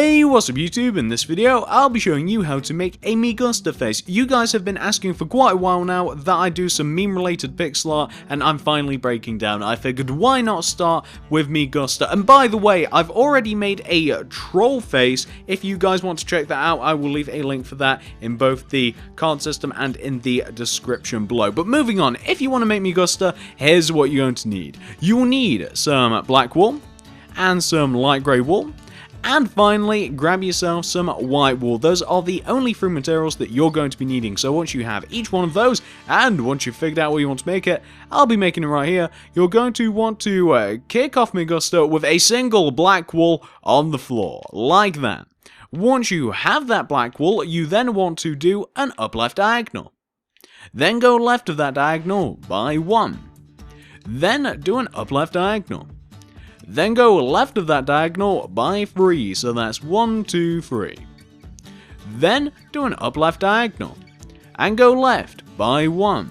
Hey, what's up YouTube? In this video, I'll be showing you how to make a me Gusta face. You guys have been asking for quite a while now that I do some meme related pixel art, and I'm finally breaking down. I figured why not start with me Gusta. And by the way, I've already made a troll face. If you guys want to check that out, I will leave a link for that in both the card system and in the description below. But moving on, if you want to make me Gusta, here's what you're going to need. You will need some black wool and some light grey wool. And finally, grab yourself some white wool. Those are the only three materials that you're going to be needing. So once you have each one of those, and once you've figured out what you want to make it, I'll be making it right here, you're going to want to kick off me Gusta with a single black wool on the floor, like that. Once you have that black wool, you then want to do an up left diagonal. Then go left of that diagonal by 1. Then do an up left diagonal. Then go left of that diagonal by 3, so that's 1, 2, 3. Then do an up left diagonal, and go left by 1.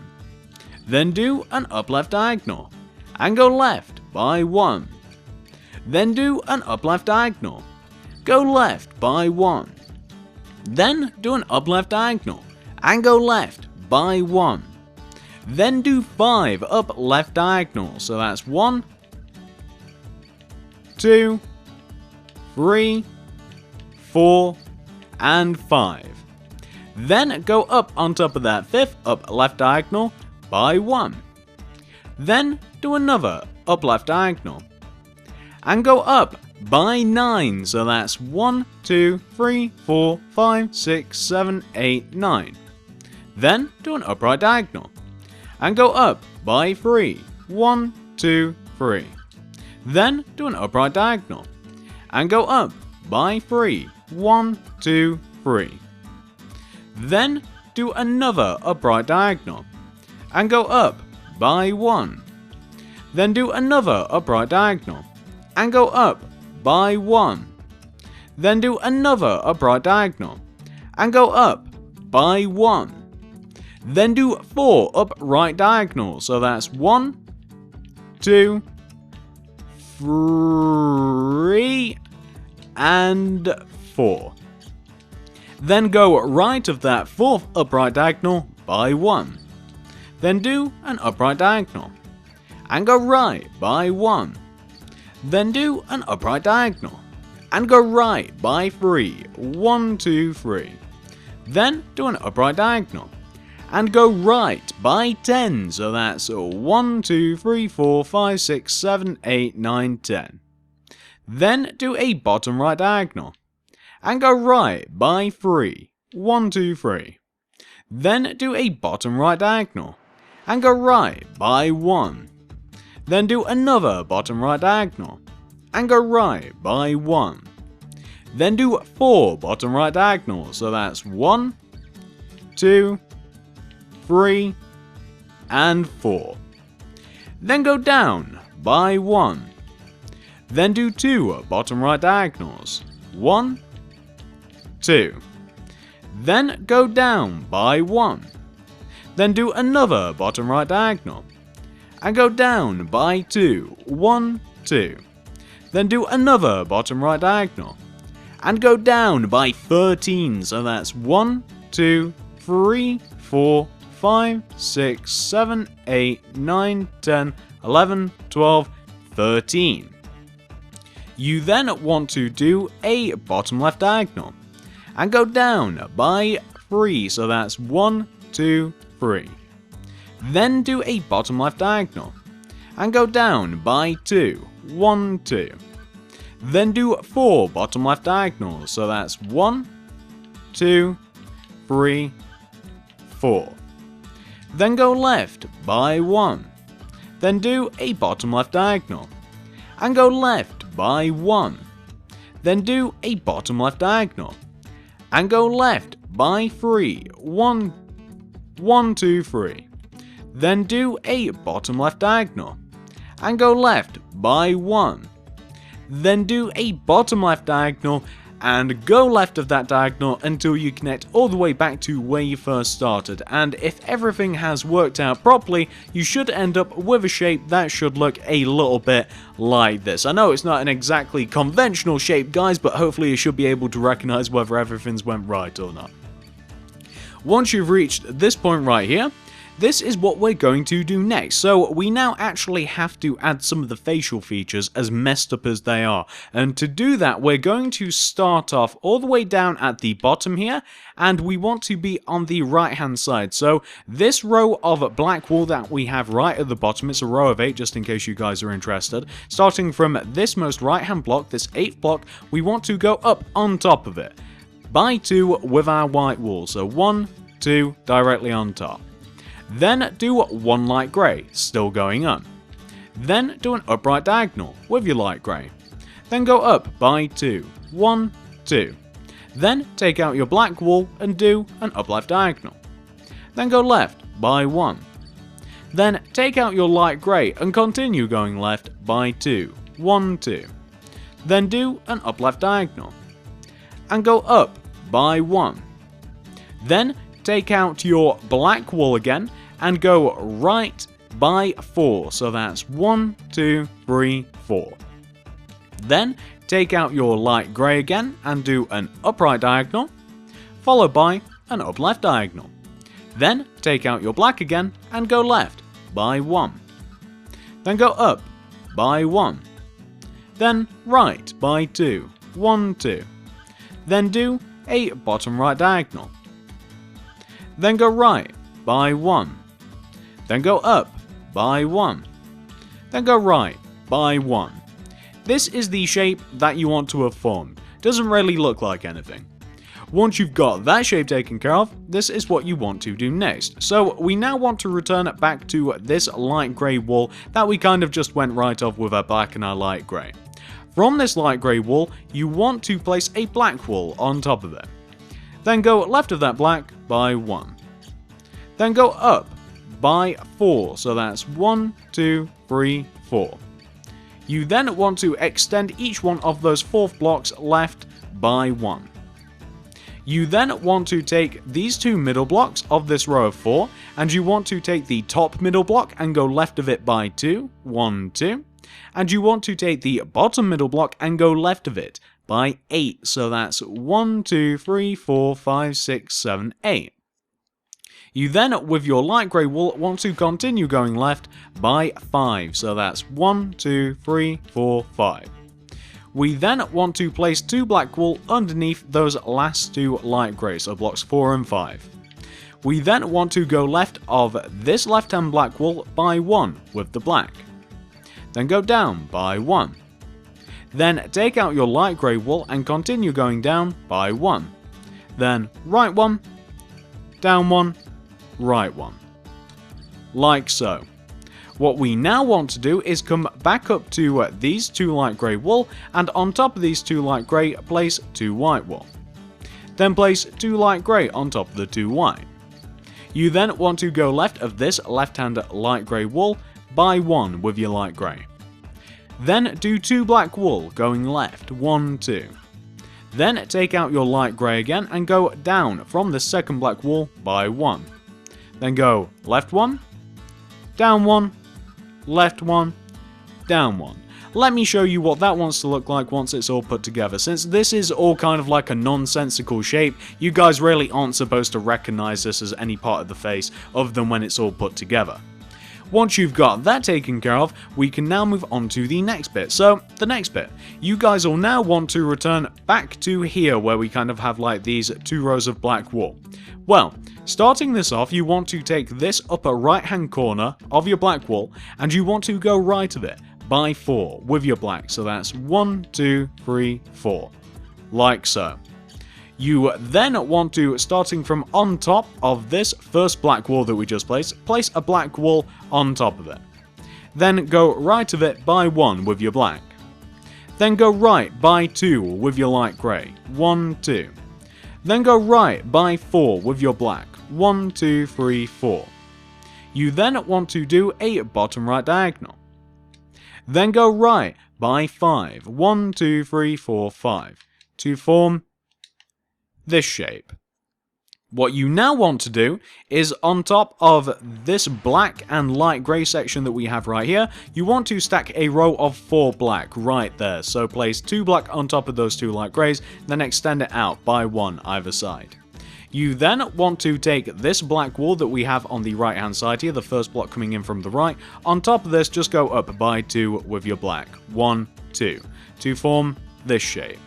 Then do an up left diagonal, and go left by 1. Then do an up left diagonal, go left by 1. Then do an up left diagonal, and go left by 1. Then do 5 up left diagonals, so that's 1, 2, 3, 4, and 5. Then go up on top of that 5th up left diagonal by 1. Then do another up left diagonal. And go up by 9, so that's 1, 2, 3, 4, 5, 6, 7, 8, 9. Then do an upright diagonal. And go up by 3, 1, 2, 3. Then do an upright diagonal, and go up by 3, 1, 2, 3. Then do another upright diagonal, and go up by 1. Then do another upright diagonal, and go up by 1. Then do another upright diagonal, and go up by 1. Then do 4 upright diagonals, so that's 1, 2, 3, and 4. Then go right of that 4th upright diagonal by 1. Then do an upright diagonal, and go right by 1. Then do an upright diagonal, and go right by 3, 1, 2, 3. Then do an upright diagonal, and go right by 10, so that's 1, 2, 3, 4, 5, 6, 7, 8, 9, 10. Then do a bottom right diagonal, and go right by 3, 1, 2, 3. Then do a bottom right diagonal, and go right by 1. Then do another bottom right diagonal, and go right by 1. Then do 4 bottom right diagonals, so that's 1, 2, 3, and 4. Then go down by 1. Then do 2 bottom right diagonals. 1, 2. Then go down by 1. Then do another bottom right diagonal. And go down by 2. 1, 2. Then do another bottom right diagonal. And go down by 13. So that's 1, 2, 3, 4, 5, 6, 7, 8, 9, 10, 11, 12, 13. You then want to do a bottom left diagonal and go down by 3, so that's 1, 2, 3. Then do a bottom left diagonal and go down by 2, 1, 2. Then do 4 bottom left diagonals, so that's 1, 2, 3, 4. Then go left by 1. Then do a bottom left diagonal. And go left by 1. Then do a bottom left diagonal. And go left by 3. 1, 2, 3. Then do a bottom left diagonal. And go left by 1. Then do a bottom left diagonal and go left of that diagonal until you connect all the way back to where you first started, and if everything has worked out properly, you should end up with a shape that should look a little bit like this. I know it's not an exactly conventional shape, guys, but hopefully you should be able to recognize whether everything's went right or not. Once you've reached this point right here, this is what we're going to do next. So we now actually have to add some of the facial features, as messed up as they are. And to do that, we're going to start off all the way down at the bottom here, and we want to be on the right hand side. So this row of black wool that we have right at the bottom, it's a row of 8 just in case you guys are interested. Starting from this most right hand block, this 8th block, we want to go up on top of it by 2 with our white wool. So 1, 2 directly on top. Then do 1 light grey, still going up. Then do an upright diagonal with your light grey. Then go up by 2, 1, 2. Then take out your black wool and do an up left diagonal. Then go left by 1. Then take out your light grey and continue going left by 2, 1, 2. Then do an up left diagonal. And go up by 1. Then take out your black wool again and go right by 4. So that's 1, 2, 3, 4. Then take out your light grey again and do an upright diagonal, followed by an up left diagonal. Then take out your black again and go left by 1. Then go up by 1. Then right by 2, 1, 2. Then do a bottom right diagonal. Then go right by 1. Then go up by 1. Then go right by 1. This is the shape that you want to have formed. Doesn't really look like anything. Once you've got that shape taken care of, this is what you want to do next. So we now want to return it back to this light grey wool that we kind of just went right off with our black and our light grey. From this light grey wool, you want to place a black wool on top of it. Then go left of that black by 1. Then go up by 4, so that's 1, 2, 3, 4. You then want to extend each one of those 4th blocks left by 1. You then want to take these 2 middle blocks of this row of 4, and you want to take the top middle block and go left of it by 2, 1, 2. And you want to take the bottom middle block and go left of it by 8, so that's 1, 2, 3, 4, 5, 6, 7, 8. You then, with your light grey wool, want to continue going left by 5, so that's 1, 2, 3, 4, 5. We then want to place 2 black wool underneath those last 2 light grey, so blocks 4 and 5. We then want to go left of this left hand black wool by 1 with the black. Then go down by 1. Then take out your light grey wool and continue going down by 1. Then right 1, down 1, right 1. Like so. What we now want to do is come back up to these 2 light grey wool, and on top of these 2 light grey, place 2 white wool. Then place 2 light grey on top of the 2 white. You then want to go left of this left hand light grey wool by 1 with your light grey. Then do 2 black wool going left, 1, 2. Then take out your light grey again and go down from the second black wool by 1. Then go left 1, down 1, left 1, down 1. Let me show you what that wants to look like once it's all put together. Since this is all kind of like a nonsensical shape, you guys really aren't supposed to recognize this as any part of the face other than when it's all put together. Once you've got that taken care of, we can now move on to the next bit. So, the next bit, you guys will now want to return back to here where we kind of have like these 2 rows of black wool. Well, starting this off, you want to take this upper right hand corner of your black wool and you want to go right of it by 4 with your black. So that's 1, 2, 3, 4. Like so. You then want to, starting from on top of this first black wool that we just placed, place a black wool on top of it. Then go right of it by 1 with your black. Then go right by 2 with your light grey, 1, 2. Then go right by 4 with your black, 1, 2, 3, 4. You then want to do a bottom right diagonal. Then go right by 5, 1, 2, 3, 4, 5. to form this shape. What you now want to do is on top of this black and light grey section that we have right here, you want to stack a row of 4 black right there. So place 2 black on top of those 2 light greys, then extend it out by 1 either side. You then want to take this black wall that we have on the right hand side here, the first block coming in from the right. On top of this, just go up by 2 with your black. 1, 2, to form this shape.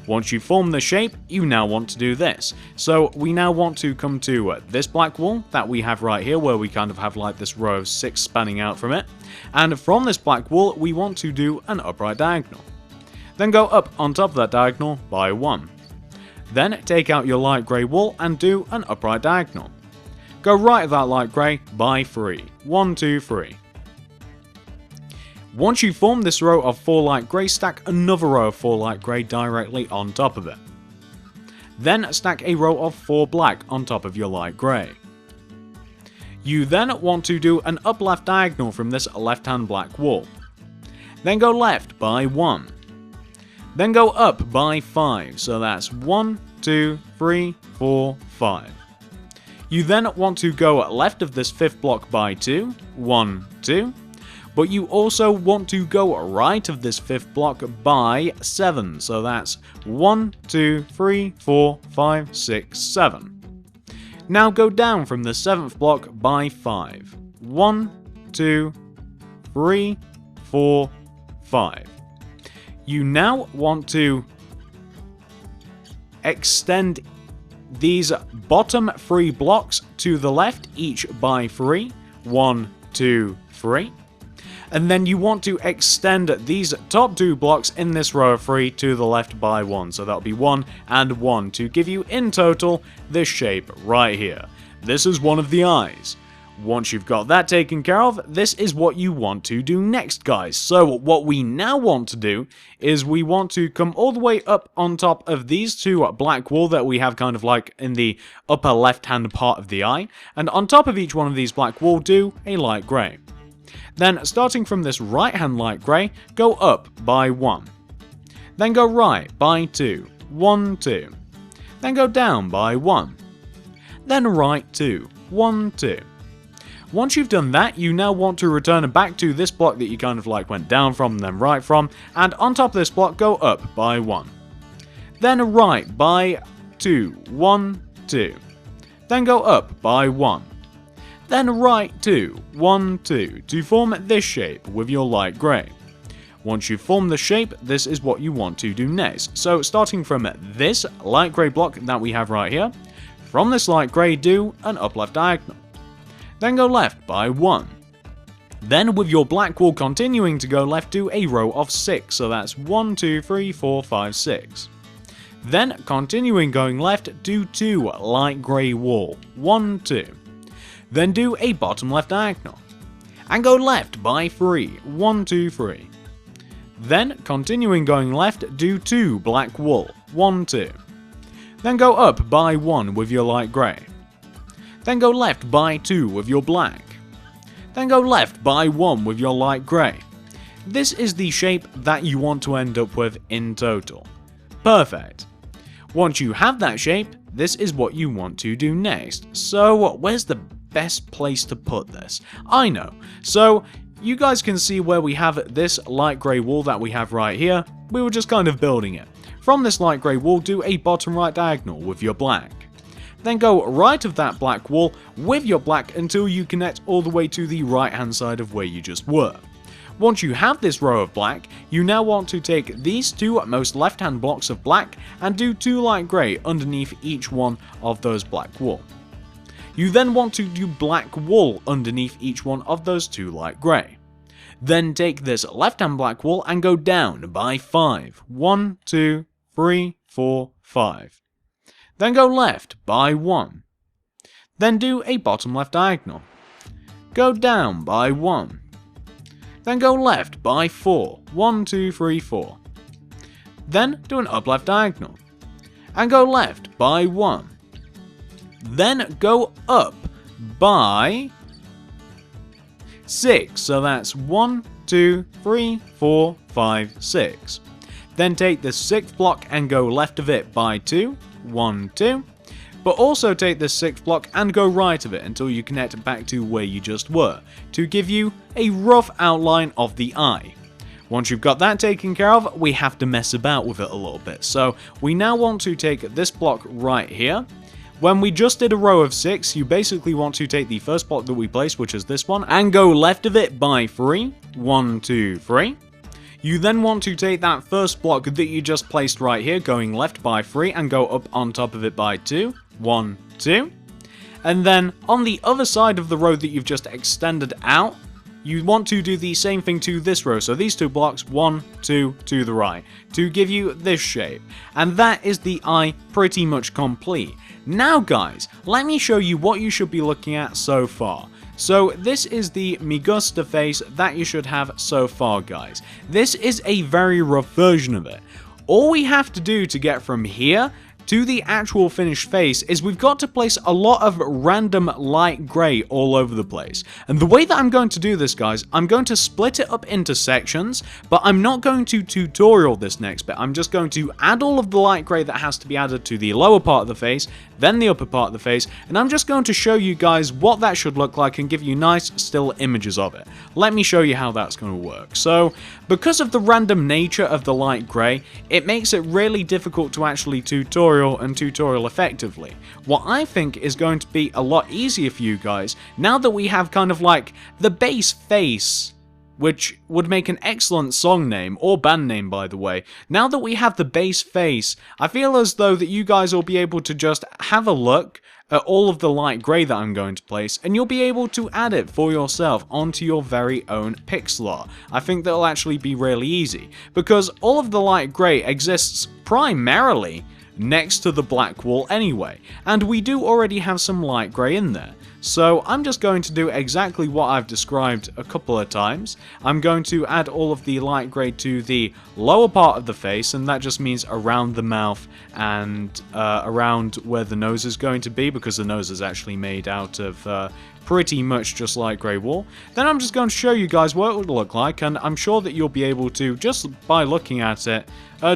Once you form the shape, you now want to do this. So we now want to come to this black wall that we have right here, where we kind of have like this row of 6 spanning out from it. And from this black wall, we want to do an upright diagonal. Then go up on top of that diagonal by 1. Then take out your light grey wall and do an upright diagonal. Go right of that light grey by 3. 1, 2, 3. Once you form this row of 4 light grey, stack another row of 4 light grey directly on top of it. Then stack a row of 4 black on top of your light grey. You then want to do an up left diagonal from this left hand black wall. Then go left by 1. Then go up by 5, so that's 1, 2, 3, 4, 5. You then want to go left of this 5th block by 2, 1, 2. But you also want to go right of this 5th block by 7, so that's 1, 2, 3, 4, 5, 6, 7. Now go down from the 7th block by 5. 1, 2, 3, 4, 5. You now want to extend these bottom 3 blocks to the left, each by 3. 1, 2, 3. And then you want to extend these top 2 blocks in this row of 3 to the left by 1. So that'll be 1 and 1 to give you in total this shape right here. This is one of the eyes. Once you've got that taken care of, this is what you want to do next, guys. So what we now want to do is we want to come all the way up on top of these 2 black wall that we have kind of like in the upper left hand part of the eye. And on top of each one of these black wall, do a light grey. Then, starting from this right-hand light grey, go up by 1. Then go right by 2. 1, 2. Then go down by 1. Then right 2. 1, 2. Once you've done that, you now want to return back to this block that you kind of like went down from and then right from, and on top of this block, go up by 1. Then right by 2. 1, 2. Then go up by 1. Then right 2, 1, 2, to form this shape with your light grey. Once you've formed the shape, this is what you want to do next. So starting from this light grey block that we have right here, from this light grey do an up left diagonal. Then go left by 1. Then with your black wall continuing to go left, do a row of 6, so that's 1, 2, 3, 4, 5, 6. Then continuing going left, do 2 light grey wall, 1, 2. Then do a bottom left diagonal. And go left by 3. 1, 2, 3. Then, continuing going left, do 2 black wool. 1, 2. Then go up by 1 with your light grey. Then go left by 2 with your black. Then go left by 1 with your light grey. This is the shape that you want to end up with in total. Perfect. Once you have that shape, this is what you want to do next. So, where's the best place to put this? I know. So, you guys can see where we have this light grey wall that we have right here. We were just kind of building it. From this light grey wall, do a bottom right diagonal with your black. Then go right of that black wall with your black until you connect all the way to the right hand side of where you just were. Once you have this row of black, you now want to take these 2 most left hand blocks of black and do 2 light grey underneath each one of those black wool. You then want to do black wool underneath each one of those 2 light grey. Then take this left hand black wool and go down by 5. 1, 2, 3, 4, 5. Then go left by 1. Then do a bottom left diagonal. Go down by 1. Then go left by 4. 1, 2, 3, 4. Then do an up left diagonal. And go left by 1. Then go up by 6. So that's 1, 2, 3, 4, 5, 6. Then take the 6th block and go left of it by 2. 1, 2. But also take the 6th block and go right of it until you connect back to where you just were, to give you a rough outline of the eye. Once you've got that taken care of, we have to mess about with it a little bit. So we now want to take this block right here. When we just did a row of 6, you basically want to take the first block that we placed, which is this one, and go left of it by 3. 1, 2, 3. You then want to take that first block that you just placed right here, going left by 3, and go up on top of it by 2. 1, 2. And then on the other side of the row that you've just extended out, you want to do the same thing to this row. So these 2 blocks, 1, 2 to the right, to give you this shape. And that is the eye pretty much complete. Now guys, let me show you what you should be looking at so far. So this is the Gusta face that you should have so far, guys. This is a very rough version of it. All we have to do to get from here to the actual finished face is we've got to place a lot of random light grey all over the place. And the way that I'm going to do this, guys, I'm going to split it up into sections, but I'm not going to tutorial this next bit. I'm just going to add all of the light grey that has to be added to the lower part of the face, then the upper part of the face, and I'm just going to show you guys what that should look like and give you nice still images of it. Let me show you how that's going to work. So, because of the random nature of the light grey, it makes it really difficult to actually tutorial effectively. What I think is going to be a lot easier for you guys, now that we have kind of like the base face, which would make an excellent song name, or band name by the way. Now that we have the base face, I feel as though that you guys will be able to just have a look at all of the light grey that I'm going to place, and you'll be able to add it for yourself onto your very own pixel art. I think that'll actually be really easy, because all of the light grey exists primarily next to the black wall anyway, and we do already have some light grey in there. So I'm just going to do exactly what I've described a couple of times. I'm going to add all of the light grey to the lower part of the face, and that just means around the mouth and around where the nose is going to be, because the nose is actually made out of pretty much just light grey wool. Then I'm just going to show you guys what it would look like, and I'm sure that you'll be able to, just by looking at it,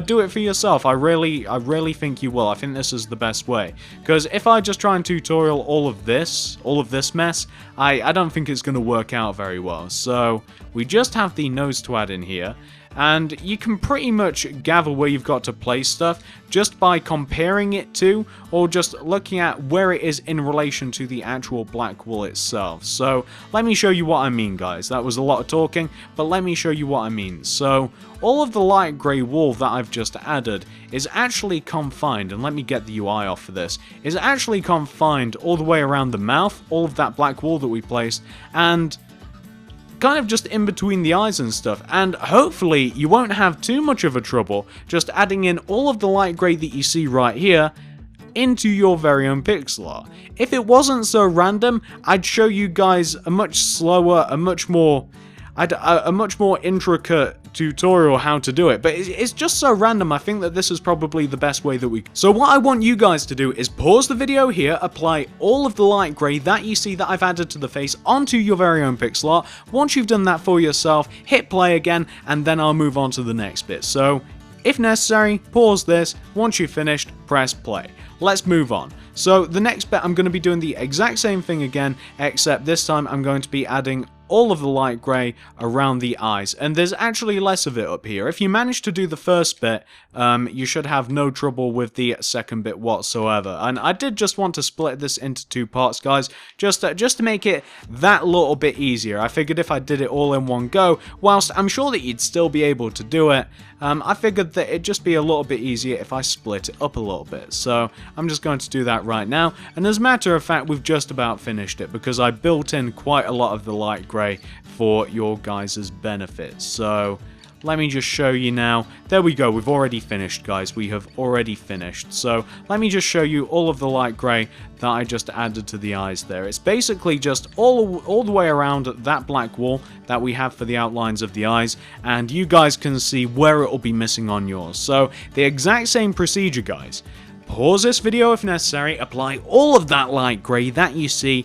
do it for yourself. I really think you will. I think this is the best way, because if I just try and tutorial all of this mess, I don't think it's going to work out very well. So we just have the nose to add in here, and you can pretty much gather where you've got to place stuff just by comparing it to, or just looking at where it is in relation to the actual black wool itself. So let me show you what I mean, guys. That was a lot of talking, but let me show you what I mean. So all of the light grey wool that I've just added is actually confined, and let me get the UI off for this, is actually confined all the way around the mouth, all of that black wool that we placed, and kind of just in between the eyes and stuff, and hopefully you won't have too much of a trouble just adding in all of the light grey that you see right here into your very own pixel art. If it wasn't so random, I'd show you guys a much slower, a much more intricate tutorial how to do it, but it's just so random. I think that this is probably the best way that we can. So what I want you guys to do is pause the video here, apply all of the light grey that you see that I've added to the face onto your very own pixel art. Once you've done that for yourself, hit play again, and then I'll move on to the next bit. So if necessary, pause this. Once you've finished, press play. Let's move on. So the next bit, I'm going to be doing the exact same thing again, except this time I'm going to be adding all of the light grey around the eyes, and there's actually less of it up here. If you manage to do the first bit, you should have no trouble with the second bit whatsoever. And I did just want to split this into 2 parts, guys, just to make it that little bit easier. I figured if I did it all in one go, whilst I'm sure that you'd still be able to do it, I figured that it'd just be a little bit easier if I split it up a little bit. So I'm just going to do that right now, and as a matter of fact, we've just about finished it, because I built in quite a lot of the light grey for your guys' benefit. So let me just show you now. There we go, we've already finished, guys. We have already finished. So let me just show you all of the light grey that I just added to the eyes there. It's basically just all the way around that black wall that we have for the outlines of the eyes, and you guys can see where it will be missing on yours. So the exact same procedure, guys. Pause this video if necessary, apply all of that light grey that you see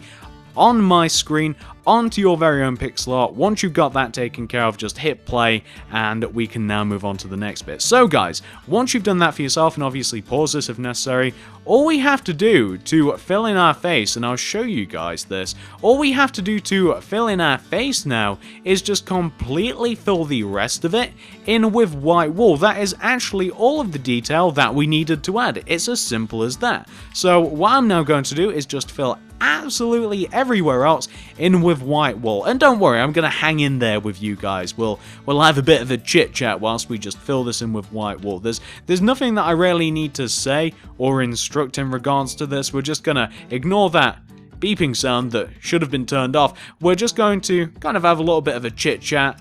on my screen onto your very own pixel art. Once you've got that taken care of, just hit play, and we can now move on to the next bit. So guys, once you've done that for yourself, and obviously pause this if necessary, all we have to do to fill in our face, and I'll show you guys this, all we have to do to fill in our face now is just completely fill the rest of it in with white wool. That is actually all of the detail that we needed to add. It's as simple as that. So what I'm now going to do is just fill absolutely everywhere else in with white wool. And don't worry, I'm gonna hang in there with you guys. We'll have a bit of a chit chat whilst we just fill this in with white wool. There's nothing that I really need to say or instruct in regards to this. We're just gonna ignore that beeping sound that should have been turned off. We're just going to kind of have a little bit of a chit chat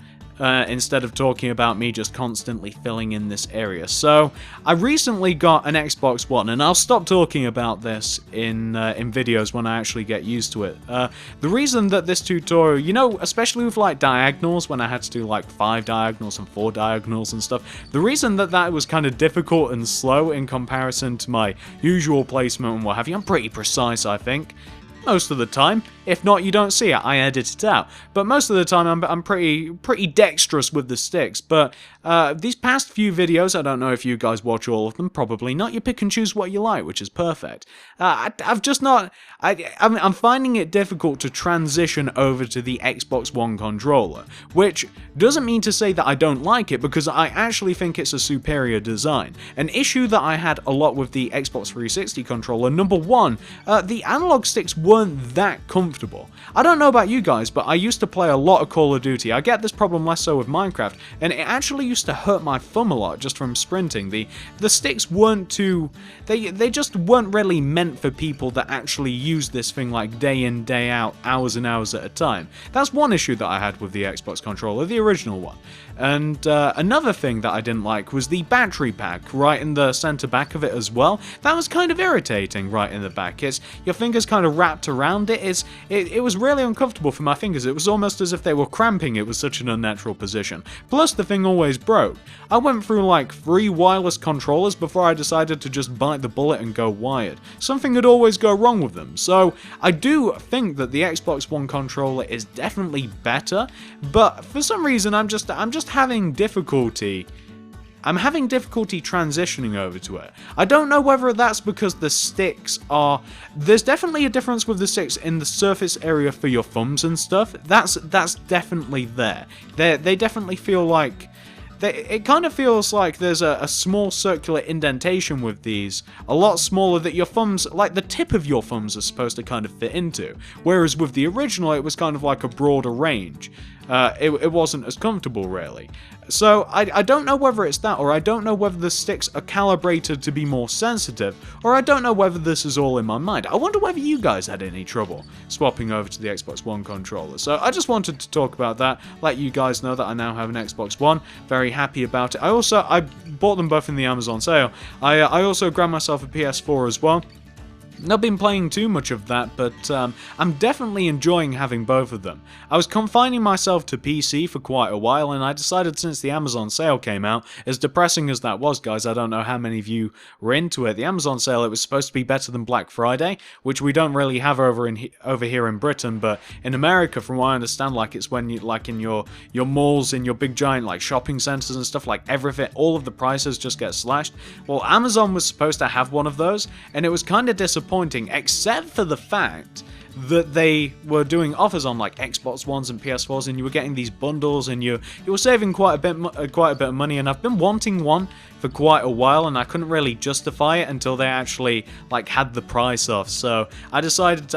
instead of talking about me just constantly filling in this area. So I recently got an Xbox One, and I'll stop talking about this in videos when I actually get used to it. The reason that this tutorial, you know, especially with like diagonals, when I had to do like 5 diagonals and 4 diagonals and stuff, the reason that that was kind of difficult and slow in comparison to my usual placement and what have you, I'm pretty precise, I think. Most of the time. If not, you don't see it, I edit it out. But most of the time, I'm pretty dexterous with the sticks. But these past few videos, I don't know if you guys watch all of them, probably not. You pick and choose what you like, which is perfect. I've just not... I'm finding it difficult to transition over to the Xbox One controller, which doesn't mean to say that I don't like it, because I actually think it's a superior design. An issue that I had a lot with the Xbox 360 controller, number one, the analog sticks weren't that comfortable. I don't know about you guys, but I used to play a lot of Call of Duty. I get this problem less so with Minecraft, and it actually used to hurt my thumb a lot just from sprinting. The sticks weren't too... They just weren't really meant for people that actually use this thing like day in, day out, hours and hours at a time. That's one issue that I had with the Xbox controller, the original one. And another thing that I didn't like was the battery pack right in the center back of it as well. That was kind of irritating right in the back. Your fingers kind of wrapped around it. It was really uncomfortable for my fingers. It was almost as if they were cramping. It was such an unnatural position. Plus, the thing always broke. I went through like 3 wireless controllers before I decided to just bite the bullet and go wired. Something would always go wrong with them. So I do think that the Xbox One controller is definitely better, but for some reason I'm just having difficulty. I'm having difficulty transitioning over to it. I don't know whether that's because the sticks are... There's definitely a difference with the sticks in the surface area for your thumbs and stuff. That's definitely there. They definitely feel like... It kind of feels like there's a small circular indentation with these, a lot smaller that your thumbs, like the tip of your thumbs are supposed to kind of fit into. Whereas with the original, it was kind of like a broader range. It wasn't as comfortable, really. So I don't know whether it's that, or I don't know whether the sticks are calibrated to be more sensitive, or I don't know whether this is all in my mind. I wonder whether you guys had any trouble swapping over to the Xbox One controller. So I just wanted to talk about that, let you guys know that I now have an Xbox One. Very happy about it. I bought them both in the Amazon sale. I also grabbed myself a PS4 as well. Not been playing too much of that, but I'm definitely enjoying having both of them. I was confining myself to PC for quite a while, and I decided since the Amazon sale came out, as depressing as that was, guys, I don't know how many of you were into it. The Amazon sale, it was supposed to be better than Black Friday, which we don't really have over here in Britain, but in America, from what I understand, like it's when you, like in your malls, in your big giant like shopping centers and stuff, like everything, all of the prices just get slashed. Well, Amazon was supposed to have one of those, and it was kind of disappointing, except for the fact that they were doing offers on like Xbox Ones and PS4s, and you were getting these bundles, and you were saving quite a bit of money. And I've been wanting one for quite a while, and I couldn't really justify it until they actually like had the price off. So I decided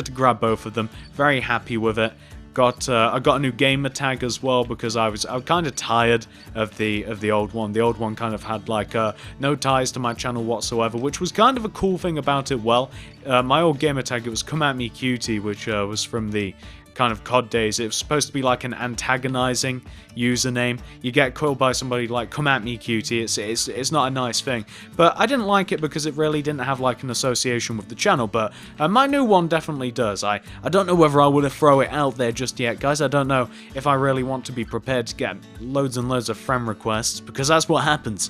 to grab both of them. Very happy with it. I got a new gamer tag as well, because I was kind of tired of the old one. The old one kind of had like no ties to my channel whatsoever, which was kind of a cool thing about it. Well, my old gamer tag, it was Come At Me Cutie, which was from the kind of COD days. It was supposed to be like an antagonizing username. You get called by somebody like Come At Me Cutie, it's not a nice thing. But I didn't like it because it really didn't have like an association with the channel, but my new one definitely does. I don't know whether I would have thrown it out there just yet, guys. I don't know if I really want to be prepared to get loads and loads of friend requests, because that's what happens.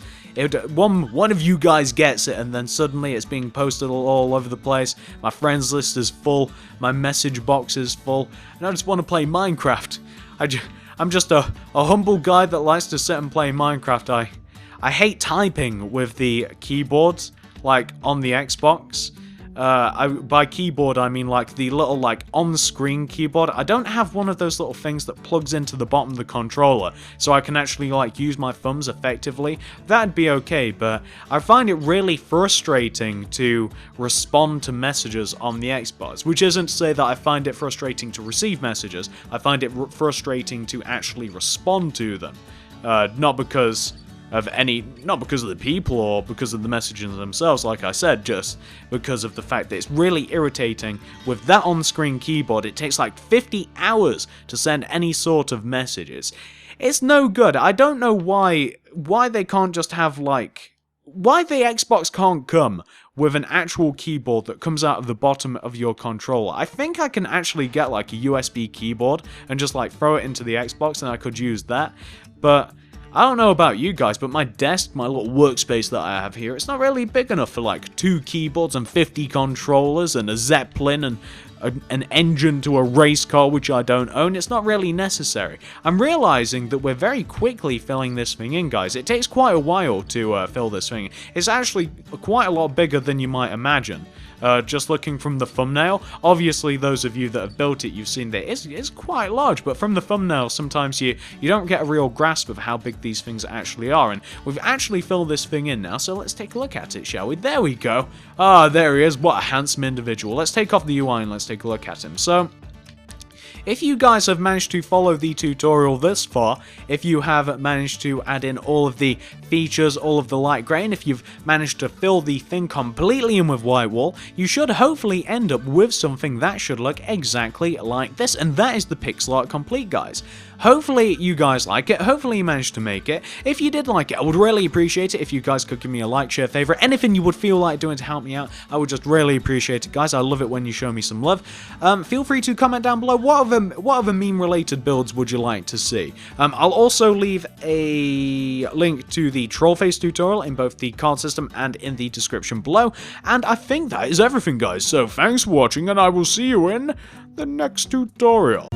One of you guys gets it, and then suddenly it's being posted all over the place. My friends list is full, my message box is full, and I just want to play Minecraft. I'm just a humble guy that likes to sit and play Minecraft. I hate typing with the keyboards, like on the Xbox. By keyboard, I mean like the little like on-screen keyboard. I don't have one of those little things that plugs into the bottom of the controller, so I can actually like use my thumbs effectively. That'd be okay, but I find it really frustrating to respond to messages on the Xbox, which isn't to say that I find it frustrating to receive messages. I find it frustrating to actually respond to them. Not because of the people or because of the messages themselves, like I said, just because of the fact that it's really irritating. With that on-screen keyboard, it takes like 50 hours to send any sort of messages. It's no good. I don't know why they can't just have like, why the Xbox can't come with an actual keyboard that comes out of the bottom of your controller. I think I can actually get like a USB keyboard and just like throw it into the Xbox and I could use that, but I don't know about you guys, but my desk, my little workspace that I have here, it's not really big enough for like 2 keyboards and 50 controllers and a Zeppelin and an engine to a race car which I don't own. It's not really necessary. I'm realizing that we're very quickly filling this thing in, guys. It takes quite a while to fill this thing in. It's actually quite a lot bigger than you might imagine. Just looking from the thumbnail, obviously those of you that have built it, you've seen that it's quite large, but from the thumbnail sometimes you don't get a real grasp of how big these things actually are, and we've actually filled this thing in now, so let's take a look at it, shall we? There we go. Ah, there he is. What a handsome individual. Let's take off the UI and let's take a look at him. So, if you guys have managed to follow the tutorial this far, if you have managed to add in all of the features, all of the light grey, and if you've managed to fill the thing completely in with white wall, you should hopefully end up with something that should look exactly like this, and that is the pixel art complete, guys. Hopefully you guys like it, hopefully you managed to make it. If you did like it, I would really appreciate it if you guys could give me a like, share, favourite, anything you would feel like doing to help me out. I would just really appreciate it, guys. I love it when you show me some love. Feel free to comment down below what other meme related builds would you like to see. I'll also leave a link to the troll face tutorial in both the card system and in the description below. And I think that is everything, guys. So thanks for watching, and I will see you in the next tutorial.